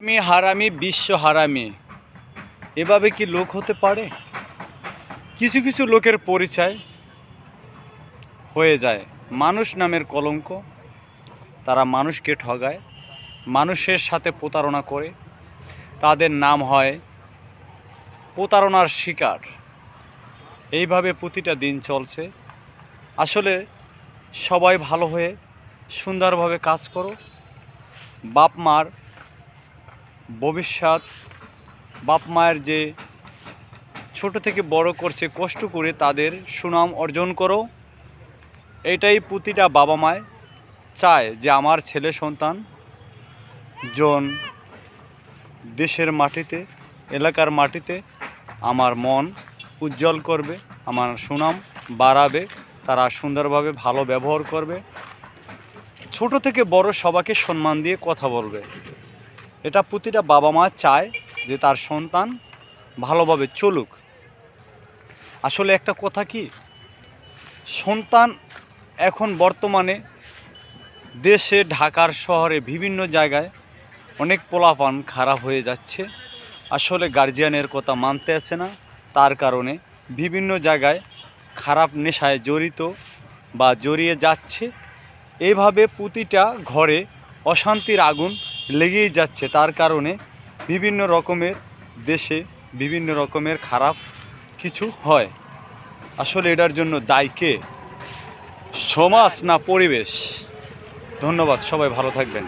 আমি হারামি বিশ্ব হারামি, এভাবে কি লোক হতে পারে? কিছু কিছু লোকের পরিচয় হয়ে যায় মানুষ নামের কলঙ্ক। তারা মানুষকে ঠগায়, মানুষের সাথে প্রতারণা করে, তাদের নাম হয় প্রতারণার শিকার। এইভাবে প্রতিটা দিন চলছে। আসলে সবাই ভালো হয়ে সুন্দরভাবে কাজ করো। বাপ মার ভবিষ্যৎ, বাপ মায়ের যে ছোট থেকে বড় করছে কষ্ট করে, তাদের সুনাম অর্জন করো। এটাই প্রতিটা বাবা মায় চায় যে আমার ছেলে সন্তান জন দেশের মাটিতে, এলাকার মাটিতে আমার মন উজ্জ্বল করবে, আমার সুনাম বাড়াবে, তারা সুন্দরভাবে ভালো ব্যবহার করবে, ছোট থেকে বড় সবাইকে সম্মান দিয়ে কথা বলবে। এটা প্রতিটা বাবা মা চায় যে তার সন্তান ভালোভাবে চলুক। আসলে একটা কথা কি, সন্তান এখন বর্তমানে দেশে, ঢাকার শহরে বিভিন্ন জায়গায় অনেক পোলাপান খারাপ হয়ে যাচ্ছে। আসলে গার্জিয়ানের কথা মানতে আসে না, তার কারণে বিভিন্ন জায়গায় খারাপ নেশায় জড়িত বা জড়িয়ে যাচ্ছে। এইভাবে প্রতিটা ঘরে অশান্তির আগুন লেগেই যাচ্ছে। তার কারণে বিভিন্ন রকমের দেশে বিভিন্ন রকমের খারাপ কিছু হয়। আসলে এটার জন্য দায়ী কে? সমাজ না পরিবেশ? ধন্যবাদ, সবাই ভালো থাকবেন।